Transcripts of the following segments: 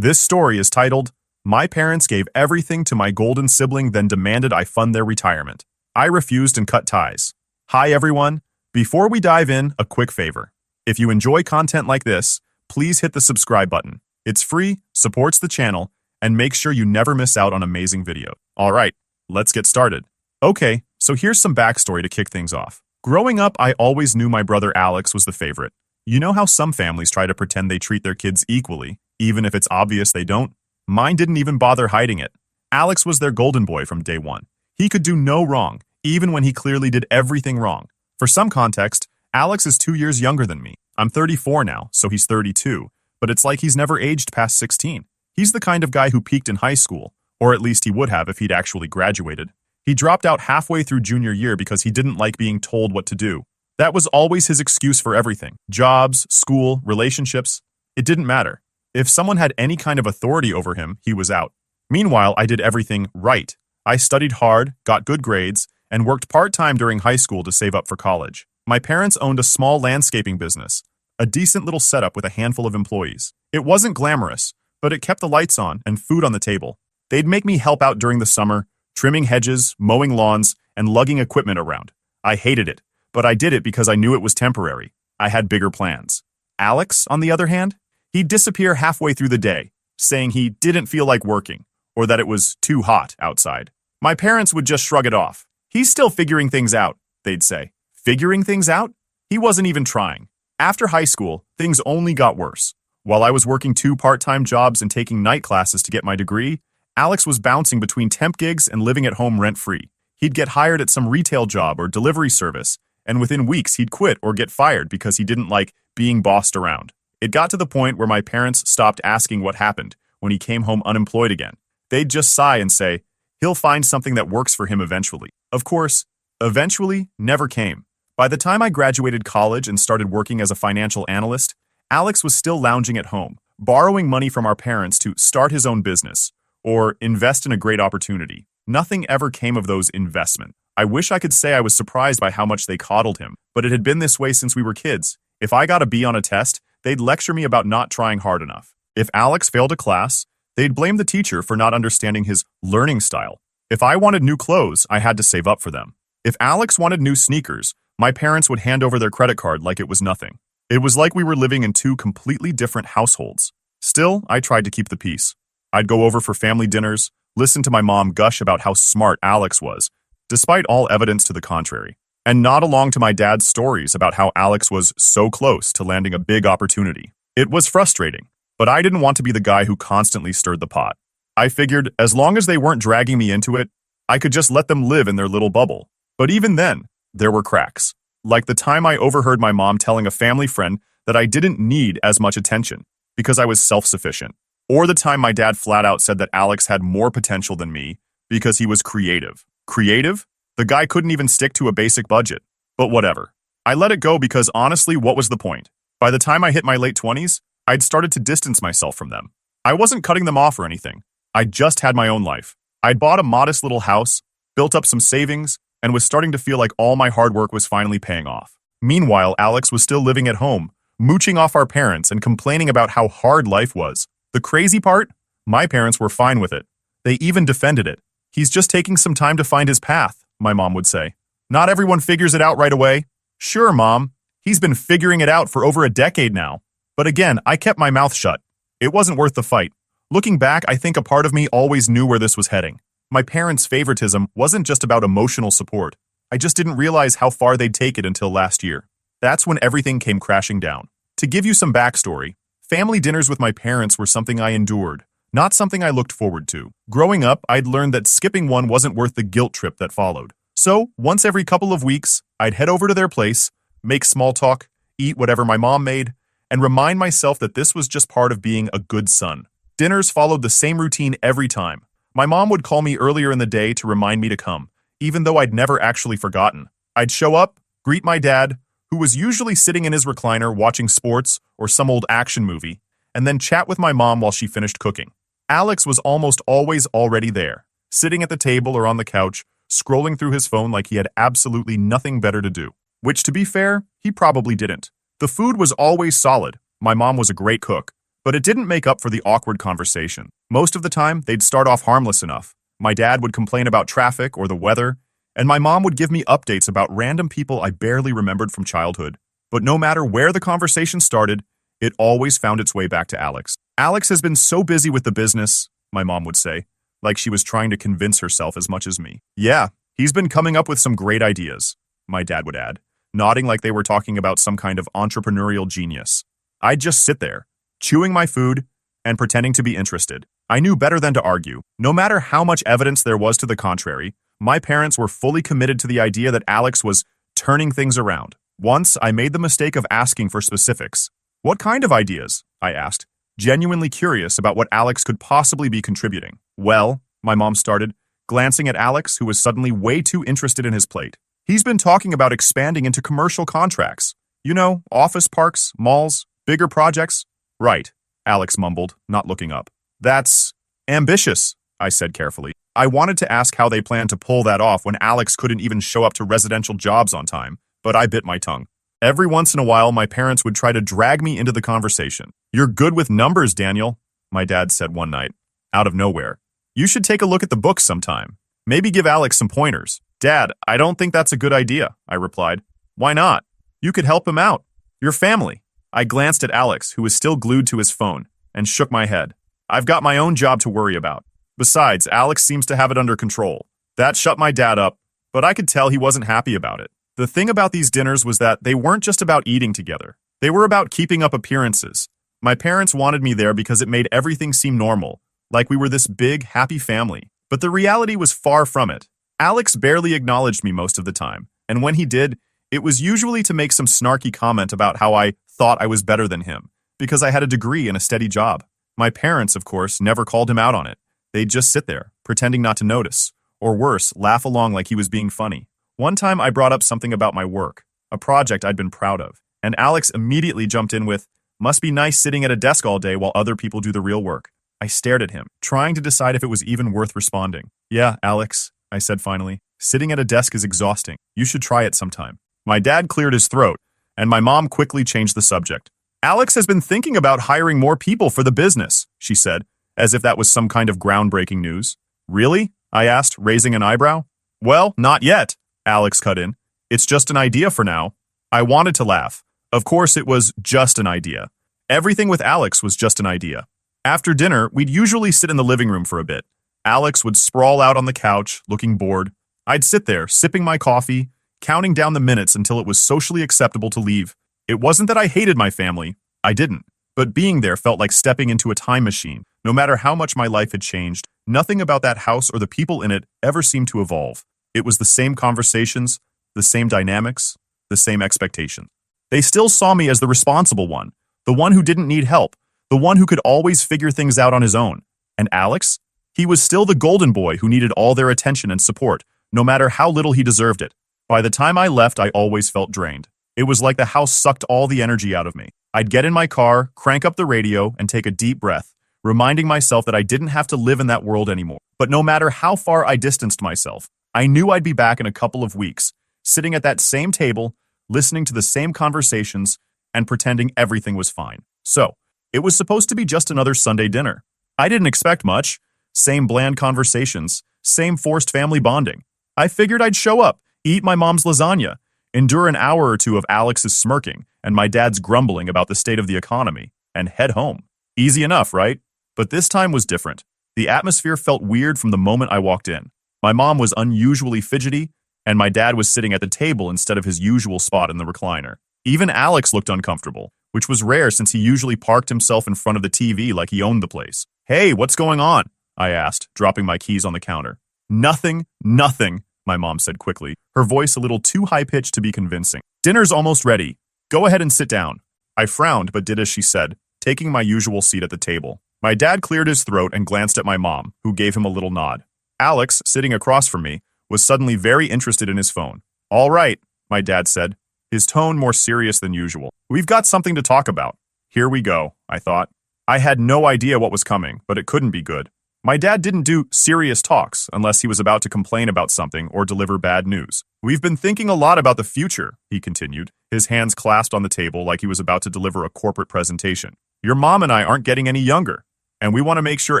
This story is titled, My Parents Gave Everything to My Golden Sibling Then Demanded I Fund Their Retirement. I Refused and Cut Ties. Hi everyone. Before we dive in, a quick favor. If you enjoy content like this, please hit the subscribe button. It's free, supports the channel, and make sure you never miss out on amazing videos. Alright, let's get started. Okay, so here's some backstory to kick things off. Growing up, I always knew my brother Alex was the favorite. You know how some families try to pretend they treat their kids equally, even if it's obvious they don't? Mine didn't even bother hiding it. Alex was their golden boy from day one. He could do no wrong, even when he clearly did everything wrong. For some context, Alex is 2 years younger than me. I'm 34 now, so he's 32, but it's like he's never aged past 16. He's the kind of guy who peaked in high school, or at least he would have if he'd actually graduated. He dropped out halfway through junior year because he didn't like being told what to do. That was always his excuse for everything. Jobs, school, relationships. It didn't matter. If someone had any kind of authority over him, he was out. Meanwhile, I did everything right. I studied hard, got good grades, and worked part-time during high school to save up for college. My parents owned a small landscaping business, a decent little setup with a handful of employees. It wasn't glamorous, but it kept the lights on and food on the table. They'd make me help out during the summer, trimming hedges, mowing lawns, and lugging equipment around. I hated it, but I did it because I knew it was temporary. I had bigger plans. Alex, on the other hand, he'd disappear halfway through the day, saying he didn't feel like working, or that it was too hot outside. My parents would just shrug it off. He's still figuring things out, they'd say. Figuring things out? He wasn't even trying. After high school, things only got worse. While I was working 2 part-time jobs and taking night classes to get my degree, Alex was bouncing between temp gigs and living at home rent-free. He'd get hired at some retail job or delivery service, and within weeks he'd quit or get fired because he didn't like being bossed around. It got to the point where my parents stopped asking what happened when he came home unemployed again. They'd just sigh and say, he'll find something that works for him eventually. Of course, eventually never came. By the time I graduated college and started working as a financial analyst, Alex was still lounging at home, borrowing money from our parents to start his own business or invest in a great opportunity. Nothing ever came of those investments. I wish I could say I was surprised by how much they coddled him, but it had been this way since we were kids. If I got a B on a test, they'd lecture me about not trying hard enough. If Alex failed a class, they'd blame the teacher for not understanding his learning style. If I wanted new clothes, I had to save up for them. If Alex wanted new sneakers, my parents would hand over their credit card like it was nothing. It was like we were living in 2 completely different households. Still, I tried to keep the peace. I'd go over for family dinners, listen to my mom gush about how smart Alex was, despite all evidence to the contrary, and nod along to my dad's stories about how Alex was so close to landing a big opportunity. It was frustrating, but I didn't want to be the guy who constantly stirred the pot. I figured as long as they weren't dragging me into it, I could just let them live in their little bubble. But even then, there were cracks. Like the time I overheard my mom telling a family friend that I didn't need as much attention because I was self-sufficient. Or the time my dad flat out said that Alex had more potential than me because he was creative. Creative? The guy couldn't even stick to a basic budget. But whatever. I let it go because honestly, what was the point? By the time I hit my late 20s, I'd started to distance myself from them. I wasn't cutting them off or anything. I just had my own life. I'd bought a modest little house, built up some savings, and was starting to feel like all my hard work was finally paying off. Meanwhile, Alex was still living at home, mooching off our parents and complaining about how hard life was. The crazy part? My parents were fine with it. They even defended it. He's just taking some time to find his path, my mom would say. Not everyone figures it out right away. Sure, Mom. He's been figuring it out for over a decade now. But again, I kept my mouth shut. It wasn't worth the fight. Looking back, I think a part of me always knew where this was heading. My parents' favoritism wasn't just about emotional support. I just didn't realize how far they'd take it until last year. That's when everything came crashing down. To give you some backstory, family dinners with my parents were something I endured, not something I looked forward to. Growing up, I'd learned that skipping one wasn't worth the guilt trip that followed. So, once every couple of weeks, I'd head over to their place, make small talk, eat whatever my mom made, and remind myself that this was just part of being a good son. Dinners followed the same routine every time. My mom would call me earlier in the day to remind me to come, even though I'd never actually forgotten. I'd show up, greet my dad, who was usually sitting in his recliner watching sports or some old action movie, and then chat with my mom while she finished cooking. Alex was almost always already there, sitting at the table or on the couch, scrolling through his phone like he had absolutely nothing better to do. Which, to be fair, he probably didn't. The food was always solid. My mom was a great cook, But it didn't make up for the awkward conversation. Most of the time, they'd start off harmless enough. My dad would complain about traffic or the weather, and my mom would give me updates about random people I barely remembered from childhood. But no matter where the conversation started, it always found its way back to Alex. Alex has been so busy with the business, my mom would say, like she was trying to convince herself as much as me. Yeah, he's been coming up with some great ideas, my dad would add, nodding like they were talking about some kind of entrepreneurial genius. I'd just sit there, chewing my food and pretending to be interested. I knew better than to argue. No matter how much evidence there was to the contrary, my parents were fully committed to the idea that Alex was turning things around. Once, I made the mistake of asking for specifics. What kind of ideas? I asked, genuinely curious about what Alex could possibly be contributing. Well, my mom started, glancing at Alex, who was suddenly way too interested in his plate. He's been talking about expanding into commercial contracts. You know, office parks, malls, bigger projects. Right, Alex mumbled, not looking up. That's ambitious, I said carefully. I wanted to ask how they planned to pull that off when Alex couldn't even show up to residential jobs on time, but I bit my tongue. Every once in a while, my parents would try to drag me into the conversation. You're good with numbers, Daniel, my dad said one night, out of nowhere. You should take a look at the books sometime. Maybe give Alex some pointers. Dad, I don't think that's a good idea, I replied. Why not? You could help him out. Your family. I glanced at Alex, who was still glued to his phone, and shook my head. I've got my own job to worry about. Besides, Alex seems to have it under control. That shut my dad up, but I could tell he wasn't happy about it. The thing about these dinners was that they weren't just about eating together. They were about keeping up appearances. My parents wanted me there because it made everything seem normal, like we were this big, happy family. But the reality was far from it. Alex barely acknowledged me most of the time, and when he did, it was usually to make some snarky comment about how I thought I was better than him, because I had a degree and a steady job. My parents, of course, never called him out on it. They'd just sit there, pretending not to notice, or worse, laugh along like he was being funny. One time I brought up something about my work, a project I'd been proud of, and Alex immediately jumped in with, "Must be nice sitting at a desk all day while other people do the real work." I stared at him, trying to decide if it was even worth responding. "Yeah, Alex," I said finally, "sitting at a desk is exhausting. You should try it sometime." My dad cleared his throat, and my mom quickly changed the subject. "Alex has been thinking about hiring more people for the business," she said, as if that was some kind of groundbreaking news. "Really?" I asked, raising an eyebrow. "Well, not yet," Alex cut in. "It's just an idea for now." I wanted to laugh. Of course, it was just an idea. Everything with Alex was just an idea. After dinner, we'd usually sit in the living room for a bit. Alex would sprawl out on the couch, looking bored. I'd sit there, sipping my coffee, counting down the minutes until it was socially acceptable to leave. It wasn't that I hated my family. I didn't. But being there felt like stepping into a time machine. No matter how much my life had changed, nothing about that house or the people in it ever seemed to evolve. It was the same conversations, the same dynamics, the same expectations. They still saw me as the responsible one, the one who didn't need help, the one who could always figure things out on his own. And Alex? He was still the golden boy who needed all their attention and support, no matter how little he deserved it. By the time I left, I always felt drained. It was like the house sucked all the energy out of me. I'd get in my car, crank up the radio, and take a deep breath, reminding myself that I didn't have to live in that world anymore. But no matter how far I distanced myself, I knew I'd be back in a couple of weeks, sitting at that same table, listening to the same conversations, and pretending everything was fine. So, it was supposed to be just another Sunday dinner. I didn't expect much. Same bland conversations, same forced family bonding. I figured I'd show up, eat my mom's lasagna, endure an hour or two of Alex's smirking and my dad's grumbling about the state of the economy, and head home. Easy enough, right? But this time was different. The atmosphere felt weird from the moment I walked in. My mom was unusually fidgety, and my dad was sitting at the table instead of his usual spot in the recliner. Even Alex looked uncomfortable, which was rare since he usually parked himself in front of the TV like he owned the place. "Hey, what's going on?" I asked, dropping my keys on the counter. "Nothing, nothing," my mom said quickly, her voice a little too high-pitched to be convincing. "Dinner's almost ready. Go ahead and sit down." I frowned but did as she said, taking my usual seat at the table. My dad cleared his throat and glanced at my mom, who gave him a little nod. Alex, sitting across from me, was suddenly very interested in his phone. "All right," my dad said, his tone more serious than usual. "We've got something to talk about." Here we go, I thought. I had no idea what was coming, but it couldn't be good. My dad didn't do serious talks unless he was about to complain about something or deliver bad news. "We've been thinking a lot about the future," he continued, his hands clasped on the table like he was about to deliver a corporate presentation. Your mom and I aren't getting any younger, and we want to make sure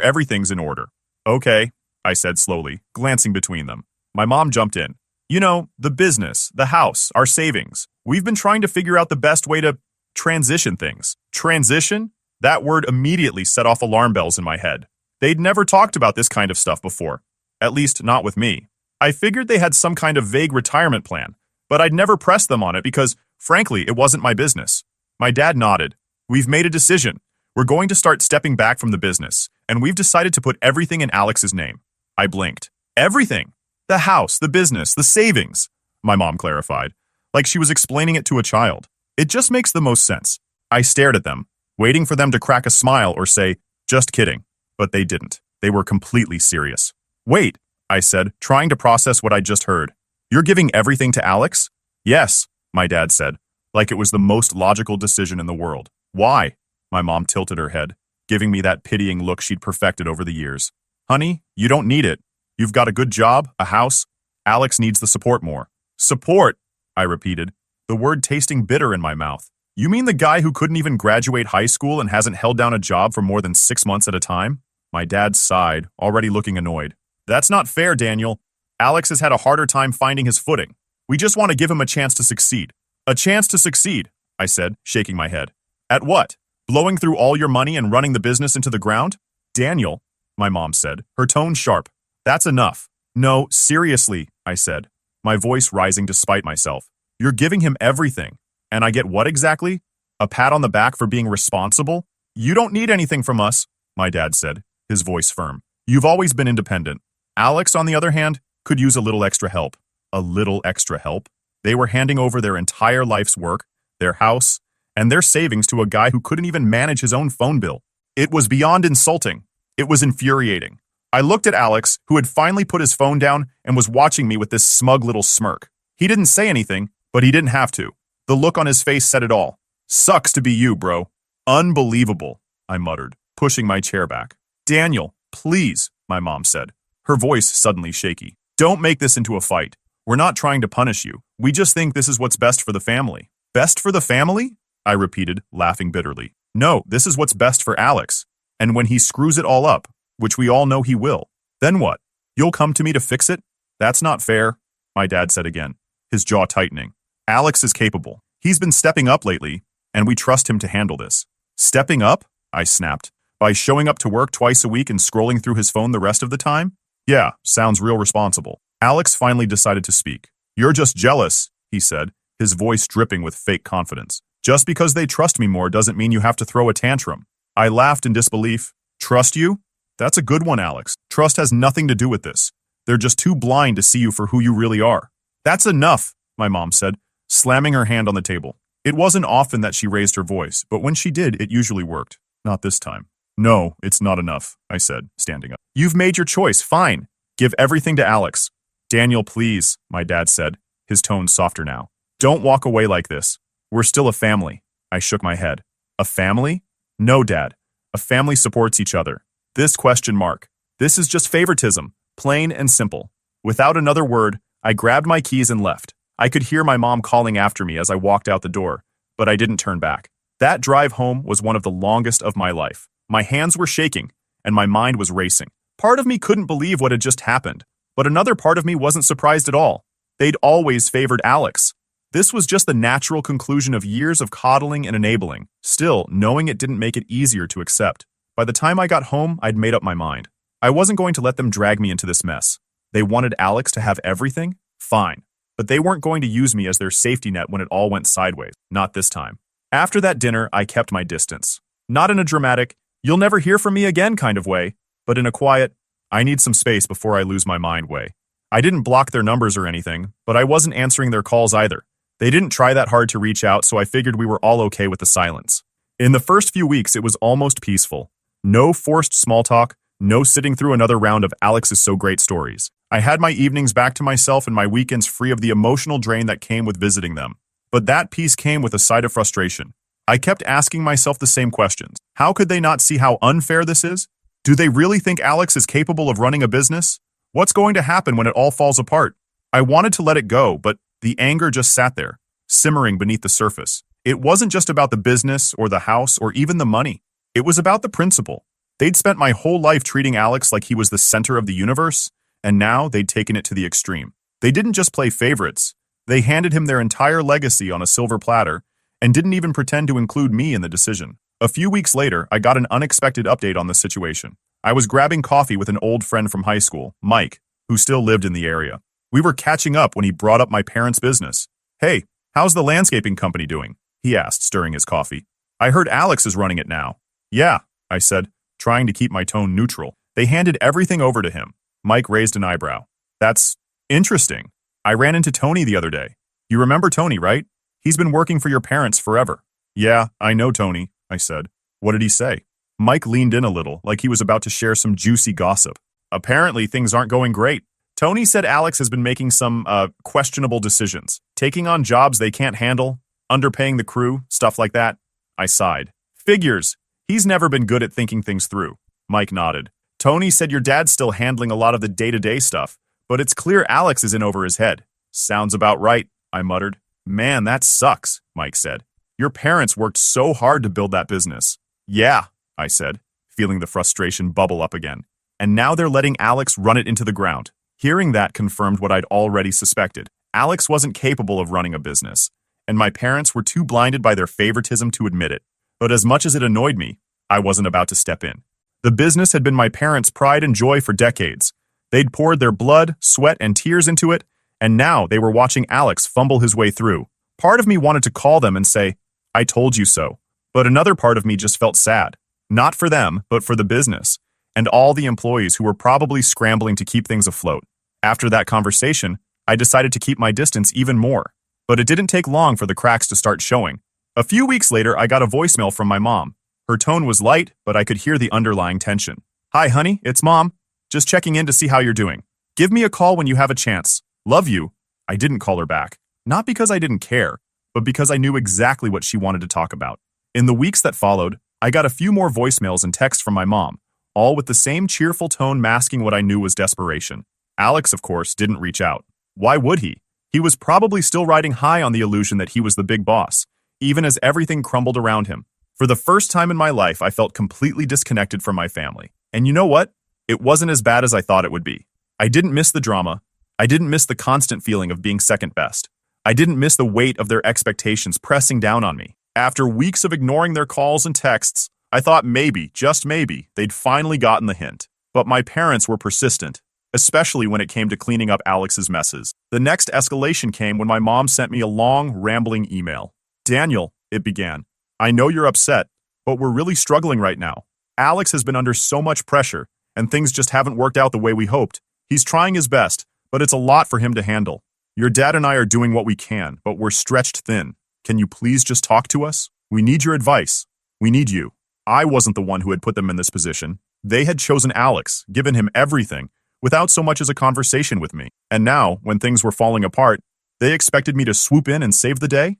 everything's in order. Okay, I said slowly, glancing between them. My mom jumped in. You know, the business, the house, our savings. We've been trying to figure out the best way to transition things. Transition? That word immediately set off alarm bells in my head. They'd never talked about this kind of stuff before. At least, not with me. I figured they had some kind of vague retirement plan, but I'd never pressed them on it because, frankly, it wasn't my business. My dad nodded. We've made a decision. We're going to start stepping back from the business, and we've decided to put everything in Alex's name. I blinked. Everything. The house, the business, the savings, my mom clarified, like she was explaining it to a child. It just makes the most sense. I stared at them, waiting for them to crack a smile or say, just kidding. But they didn't. They were completely serious. Wait, I said, trying to process what I'd just heard. You're giving everything to Alex? Yes, my dad said, like it was the most logical decision in the world. Why? My mom tilted her head, giving me that pitying look she'd perfected over the years. Honey, you don't need it. You've got a good job, a house. Alex needs the support more. Support, I repeated, the word tasting bitter in my mouth. You mean the guy who couldn't even graduate high school and hasn't held down a job for more than 6 months at a time? My dad sighed, already looking annoyed. That's not fair, Daniel. Alex has had a harder time finding his footing. We just want to give him a chance to succeed. A chance to succeed, I said, shaking my head. At what? Blowing through all your money and running the business into the ground? Daniel, my mom said, her tone sharp. That's enough. No, seriously, I said, my voice rising despite myself. You're giving him everything. And I get what exactly? A pat on the back for being responsible? You don't need anything from us, my dad said, his voice firm. You've always been independent. Alex, on the other hand, could use a little extra help. A little extra help? They were handing over their entire life's work, their house, and their savings to a guy who couldn't even manage his own phone bill. It was beyond insulting. It was infuriating. I looked at Alex, who had finally put his phone down and was watching me with this smug little smirk. He didn't say anything, but he didn't have to. The look on his face said it all. Sucks to be you, bro. Unbelievable, I muttered, pushing my chair back. Daniel, please, my mom said, her voice suddenly shaky. Don't make this into a fight. We're not trying to punish you. We just think this is what's best for the family. Best for the family? I repeated, laughing bitterly. No, this is what's best for Alex. And when he screws it all up, which we all know he will, then what? You'll come to me to fix it? That's not fair, my dad said again, his jaw tightening. Alex is capable. He's been stepping up lately, and we trust him to handle this. Stepping up? I snapped. By showing up to work twice a week and scrolling through his phone the rest of the time? Yeah, sounds real responsible. Alex finally decided to speak. You're just jealous, he said, his voice dripping with fake confidence. Just because they trust me more doesn't mean you have to throw a tantrum. I laughed in disbelief. Trust you? That's a good one, Alex. Trust has nothing to do with this. They're just too blind to see you for who you really are. That's enough, my mom said, slamming her hand on the table. It wasn't often that she raised her voice, but when she did, it usually worked. Not this time. No, it's not enough, I said, standing up. You've made your choice, fine. Give everything to Alex. Daniel, please, my dad said, his tone softer now. Don't walk away like this. We're still a family. I shook my head. A family? No, Dad. A family supports each other. This question mark. This is just favoritism, plain and simple. Without another word, I grabbed my keys and left. I could hear my mom calling after me as I walked out the door, but I didn't turn back. That drive home was one of the longest of my life. My hands were shaking, and my mind was racing. Part of me couldn't believe what had just happened, but another part of me wasn't surprised at all. They'd always favored Alex. This was just the natural conclusion of years of coddling and enabling. Still, knowing it didn't make it easier to accept. By the time I got home, I'd made up my mind. I wasn't going to let them drag me into this mess. They wanted Alex to have everything? Fine. But they weren't going to use me as their safety net when it all went sideways. Not this time. After that dinner, I kept my distance. Not in a dramatic, you'll never hear from me again kind of way, but in a quiet, I need some space before I lose my mind way. I didn't block their numbers or anything, but I wasn't answering their calls either. They didn't try that hard to reach out, so I figured we were all okay with the silence. In the first few weeks, it was almost peaceful. No forced small talk, no sitting through another round of Alex is so great stories. I had my evenings back to myself and my weekends free of the emotional drain that came with visiting them. But that peace came with a side of frustration. I kept asking myself the same questions. How could they not see how unfair this is? Do they really think Alex is capable of running a business? What's going to happen when it all falls apart? I wanted to let it go, but the anger just sat there, simmering beneath the surface. It wasn't just about the business or the house or even the money. It was about the principal. They'd spent my whole life treating Alex like he was the center of the universe, and now they'd taken it to the extreme. They didn't just play favorites. They handed him their entire legacy on a silver platter and didn't even pretend to include me in the decision. A few weeks later, I got an unexpected update on the situation. I was grabbing coffee with an old friend from high school, Mike, who still lived in the area. We were catching up when he brought up my parents' business. "Hey, how's the landscaping company doing?" he asked, stirring his coffee. "I heard Alex is running it now." "Yeah," I said, trying to keep my tone neutral. "They handed everything over to him." Mike raised an eyebrow. "That's interesting. I ran into Tony the other day. You remember Tony, right? He's been working for your parents forever." "Yeah, I know Tony," I said. "What did he say?" Mike leaned in a little, like he was about to share some juicy gossip. "Apparently, things aren't going great. Tony said Alex has been making some, questionable decisions, taking on jobs they can't handle, underpaying the crew, stuff like that." I sighed. "Figures. He's never been good at thinking things through." Mike nodded. "Tony said your dad's still handling a lot of the day-to-day stuff, but it's clear Alex is in over his head." "Sounds about right," I muttered. "Man, that sucks," Mike said. "Your parents worked so hard to build that business." "Yeah," I said, feeling the frustration bubble up again. "And now they're letting Alex run it into the ground." Hearing that confirmed what I'd already suspected. Alex wasn't capable of running a business, and my parents were too blinded by their favoritism to admit it. But as much as it annoyed me, I wasn't about to step in. The business had been my parents' pride and joy for decades. They'd poured their blood, sweat, and tears into it, and now they were watching Alex fumble his way through. Part of me wanted to call them and say, "I told you so." But another part of me just felt sad. Not for them, but for the business, and all the employees who were probably scrambling to keep things afloat. After that conversation, I decided to keep my distance even more. But it didn't take long for the cracks to start showing. A few weeks later, I got a voicemail from my mom. Her tone was light, but I could hear the underlying tension. "Hi, honey, it's Mom. Just checking in to see how you're doing. Give me a call when you have a chance. Love you." I didn't call her back. Not because I didn't care, but because I knew exactly what she wanted to talk about. In the weeks that followed, I got a few more voicemails and texts from my mom, all with the same cheerful tone masking what I knew was desperation. Alex, of course, didn't reach out. Why would he? He was probably still riding high on the illusion that he was the big boss, even as everything crumbled around him. For the first time in my life, I felt completely disconnected from my family. And you know what? It wasn't as bad as I thought it would be. I didn't miss the drama. I didn't miss the constant feeling of being second best. I didn't miss the weight of their expectations pressing down on me. After weeks of ignoring their calls and texts, I thought maybe, just maybe, they'd finally gotten the hint. But my parents were persistent, especially when it came to cleaning up Alex's messes. The next escalation came when my mom sent me a long, rambling email. "Daniel," it began, "I know you're upset, but we're really struggling right now. Alex has been under so much pressure, and things just haven't worked out the way we hoped. He's trying his best, but it's a lot for him to handle. Your dad and I are doing what we can, but we're stretched thin. Can you please just talk to us? We need your advice. We need you." I wasn't the one who had put them in this position. They had chosen Alex, given him everything, without so much as a conversation with me. And now, when things were falling apart, they expected me to swoop in and save the day?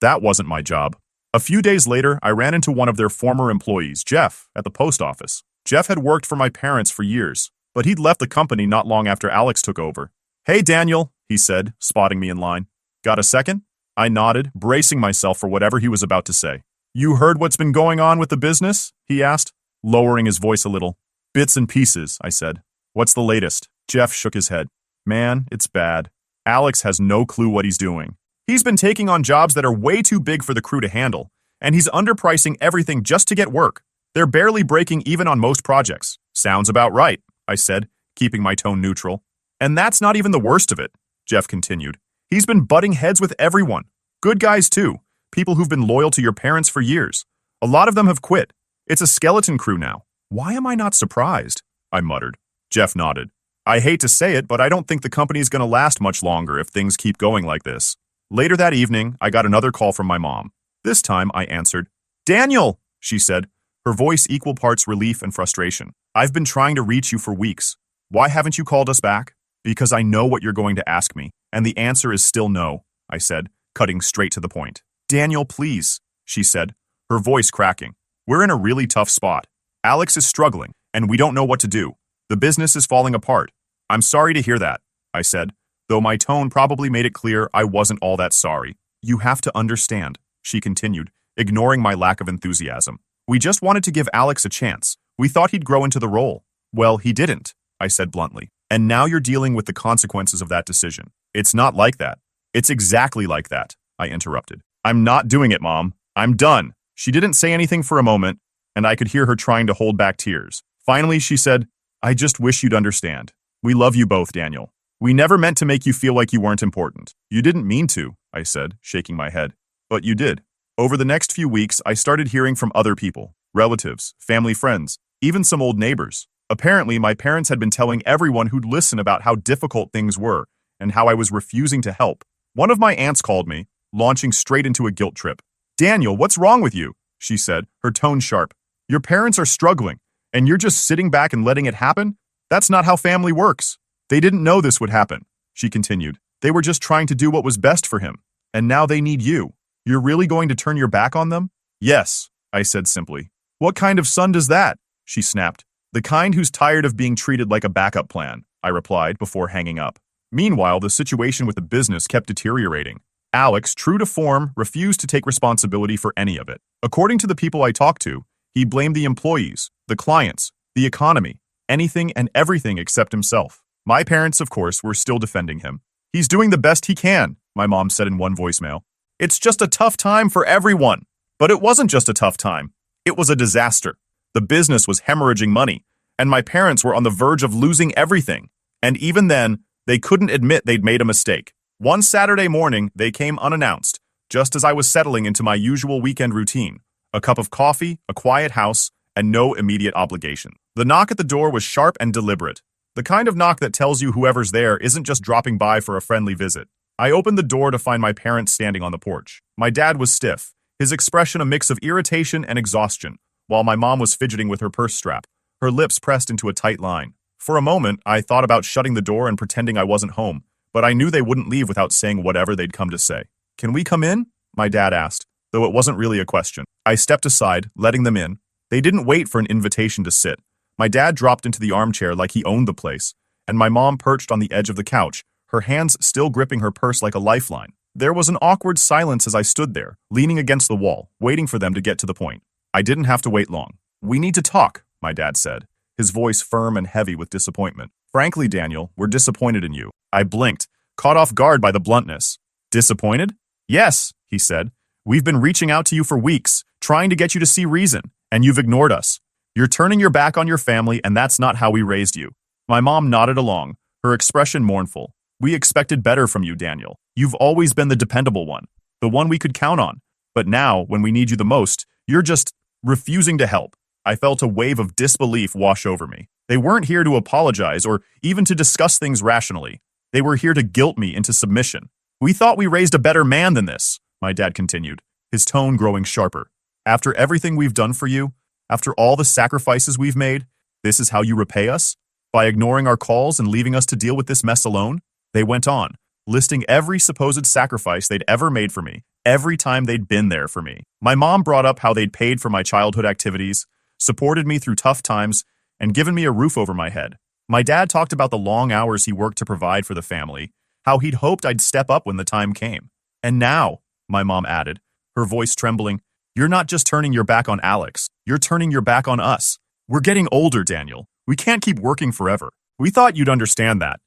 That wasn't my job. A few days later, I ran into one of their former employees, Jeff, at the post office. Jeff had worked for my parents for years, but he'd left the company not long after Alex took over. "Hey, Daniel," he said, spotting me in line. "Got a second?" I nodded, bracing myself for whatever he was about to say. "You heard what's been going on with the business?" he asked, lowering his voice a little. "Bits and pieces," I said. "What's the latest?" Jeff shook his head. "Man, it's bad. Alex has no clue what he's doing. He's been taking on jobs that are way too big for the crew to handle, and he's underpricing everything just to get work. They're barely breaking even on most projects." "Sounds about right," I said, keeping my tone neutral. "And that's not even the worst of it," Jeff continued. "He's been butting heads with everyone. Good guys, too. People who've been loyal to your parents for years. A lot of them have quit. It's a skeleton crew now." "Why am I not surprised?" I muttered. Jeff nodded. "I hate to say it, but I don't think the company's going to last much longer if things keep going like this." Later that evening, I got another call from my mom. This time, I answered. "Daniel," she said, her voice equal parts relief and frustration. "I've been trying to reach you for weeks. Why haven't you called us back?" "Because I know what you're going to ask me, and the answer is still no," I said, cutting straight to the point. "Daniel, please," she said, her voice cracking. "We're in a really tough spot. Alex is struggling, and we don't know what to do. The business is falling apart. I'm sorry to hear that," I said, though my tone probably made it clear I wasn't all that sorry. "You have to understand," she continued, ignoring my lack of enthusiasm. We just wanted to give Alex a chance. We thought he'd grow into the role. Well, he didn't, I said bluntly. And now you're dealing with the consequences of that decision. It's not like that. It's exactly like that, I interrupted. I'm not doing it, Mom. I'm done. She didn't say anything for a moment, and I could hear her trying to hold back tears. Finally, she said, I just wish you'd understand. We love you both, Daniel. We never meant to make you feel like you weren't important. You didn't mean to, I said, shaking my head. But you did. Over the next few weeks, I started hearing from other people, relatives, family friends, even some old neighbors. Apparently, my parents had been telling everyone who'd listen about how difficult things were and how I was refusing to help. One of my aunts called me, launching straight into a guilt trip. Daniel, what's wrong with you? She said, her tone sharp. Your parents are struggling, and you're just sitting back and letting it happen? That's not how family works. They didn't know this would happen, she continued. They were just trying to do what was best for him, and now they need you. You're really going to turn your back on them? Yes, I said simply. What kind of son does that? She snapped. The kind who's tired of being treated like a backup plan, I replied before hanging up. Meanwhile, the situation with the business kept deteriorating. Alex, true to form, refused to take responsibility for any of it. According to the people I talked to, he blamed the employees, the clients, the economy, anything and everything except himself. My parents, of course, were still defending him. He's doing the best he can, my mom said in one voicemail. It's just a tough time for everyone. But it wasn't just a tough time. It was a disaster. The business was hemorrhaging money, and my parents were on the verge of losing everything. And even then, they couldn't admit they'd made a mistake. One Saturday morning, they came unannounced, just as I was settling into my usual weekend routine. A cup of coffee, a quiet house, and no immediate obligation. The knock at the door was sharp and deliberate. The kind of knock that tells you whoever's there isn't just dropping by for a friendly visit. I opened the door to find my parents standing on the porch. My dad was stiff, his expression a mix of irritation and exhaustion, while my mom was fidgeting with her purse strap, her lips pressed into a tight line. For a moment, I thought about shutting the door and pretending I wasn't home, but I knew they wouldn't leave without saying whatever they'd come to say. Can we come in? My dad asked, though it wasn't really a question. I stepped aside, letting them in. They didn't wait for an invitation to sit. My dad dropped into the armchair like he owned the place, and my mom perched on the edge of the couch, her hands still gripping her purse like a lifeline. There was an awkward silence as I stood there, leaning against the wall, waiting for them to get to the point. I didn't have to wait long. We need to talk, my dad said, his voice firm and heavy with disappointment. Frankly, Daniel, we're disappointed in you. I blinked, caught off guard by the bluntness. Disappointed? Yes, he said. We've been reaching out to you for weeks, trying to get you to see reason, and you've ignored us. You're turning your back on your family, and that's not how we raised you. My mom nodded along, her expression mournful. We expected better from you, Daniel. You've always been the dependable one, the one we could count on. But now, when we need you the most, you're just refusing to help. I felt a wave of disbelief wash over me. They weren't here to apologize or even to discuss things rationally. They were here to guilt me into submission. We thought we raised a better man than this, my dad continued, his tone growing sharper. After everything we've done for you, after all the sacrifices we've made, this is how you repay us? By ignoring our calls and leaving us to deal with this mess alone? They went on, listing every supposed sacrifice they'd ever made for me, every time they'd been there for me. My mom brought up how they'd paid for my childhood activities, supported me through tough times, and given me a roof over my head. My dad talked about the long hours he worked to provide for the family, how he'd hoped I'd step up when the time came. And now, my mom added, her voice trembling, you're not just turning your back on Alex, you're turning your back on us. We're getting older, Daniel. We can't keep working forever. We thought you'd understand that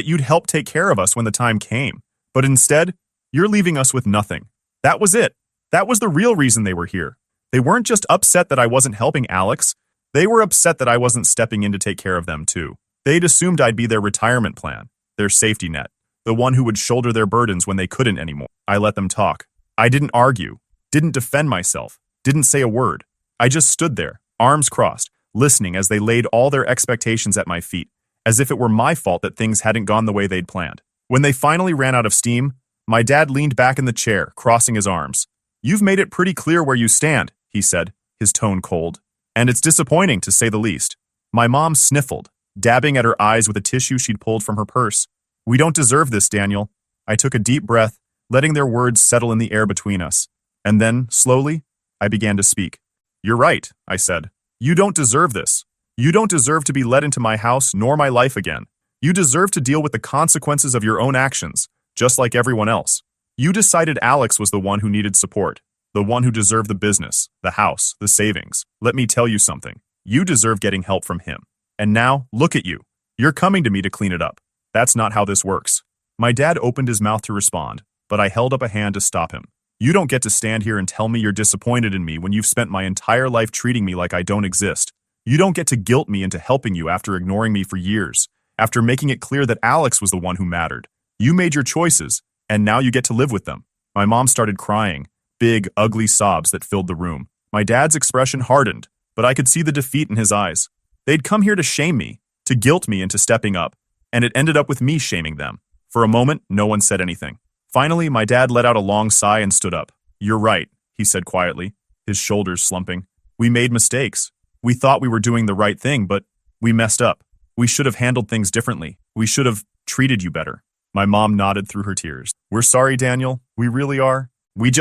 you'd help take care of us when the time came. But instead, you're leaving us with nothing. That was it. That was the real reason they were here. They weren't just upset that I wasn't helping Alex. They were upset that I wasn't stepping in to take care of them too. They'd assumed I'd be their retirement plan, their safety net, the one who would shoulder their burdens when they couldn't anymore. I let them talk. I didn't argue, didn't defend myself, didn't say a word. I just stood there, arms crossed, listening as they laid all their expectations at my feet, as if it were my fault that things hadn't gone the way they'd planned. When they finally ran out of steam, my dad leaned back in the chair, crossing his arms. You've made it pretty clear where you stand, he said, his tone cold. And it's disappointing, to say the least. My mom sniffled, dabbing at her eyes with a tissue she'd pulled from her purse. We don't deserve this, Daniel. I took a deep breath, letting their words settle in the air between us. And then, slowly, I began to speak. You're right, I said. You don't deserve this. You don't deserve to be let into my house nor my life again. You deserve to deal with the consequences of your own actions, just like everyone else. You decided Alex was the one who needed support. The one who deserved the business, the house, the savings. Let me tell you something. You deserve getting help from him. And now, look at you. You're coming to me to clean it up. That's not how this works. My dad opened his mouth to respond, but I held up a hand to stop him. You don't get to stand here and tell me you're disappointed in me when you've spent my entire life treating me like I don't exist. You don't get to guilt me into helping you after ignoring me for years, after making it clear that Alex was the one who mattered. You made your choices, and now you get to live with them. My mom started crying, big, ugly sobs that filled the room. My dad's expression hardened, but I could see the defeat in his eyes. They'd come here to shame me, to guilt me into stepping up, and it ended up with me shaming them. For a moment, no one said anything. Finally, my dad let out a long sigh and stood up. You're right, he said quietly, his shoulders slumping. We made mistakes. We thought we were doing the right thing, but we messed up. We should have handled things differently. We should have treated you better. My mom nodded through her tears. We're sorry, Daniel. We really are. We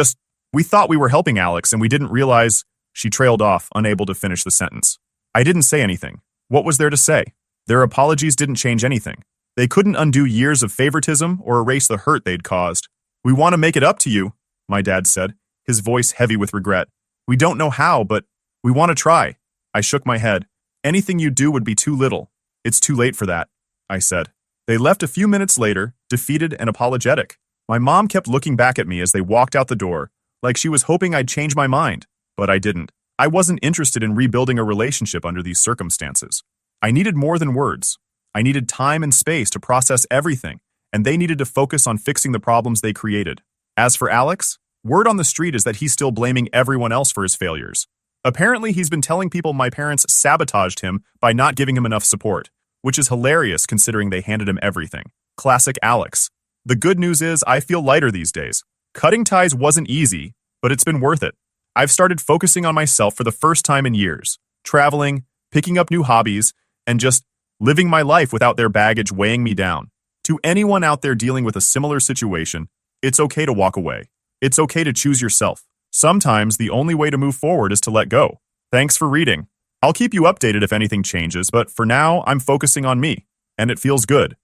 thought we were helping Alex and we didn't realize. She trailed off, unable to finish the sentence. I didn't say anything. What was there to say? Their apologies didn't change anything. They couldn't undo years of favoritism or erase the hurt they'd caused. We want to make it up to you, my dad said, his voice heavy with regret. We don't know how, but we want to try. I shook my head. Anything you do would be too little. It's too late for that, I said. They left a few minutes later, defeated and apologetic. My mom kept looking back at me as they walked out the door, like she was hoping I'd change my mind. But I didn't. I wasn't interested in rebuilding a relationship under these circumstances. I needed more than words. I needed time and space to process everything, and they needed to focus on fixing the problems they created. As for Alex, word on the street is that he's still blaming everyone else for his failures. Apparently, he's been telling people my parents sabotaged him by not giving him enough support, which is hilarious considering they handed him everything. Classic Alex. The good news is I feel lighter these days. Cutting ties wasn't easy, but it's been worth it. I've started focusing on myself for the first time in years, traveling, picking up new hobbies, and just living my life without their baggage weighing me down. To anyone out there dealing with a similar situation, it's okay to walk away. It's okay to choose yourself. Sometimes the only way to move forward is to let go. Thanks for reading. I'll keep you updated if anything changes, but for now, I'm focusing on me, and it feels good.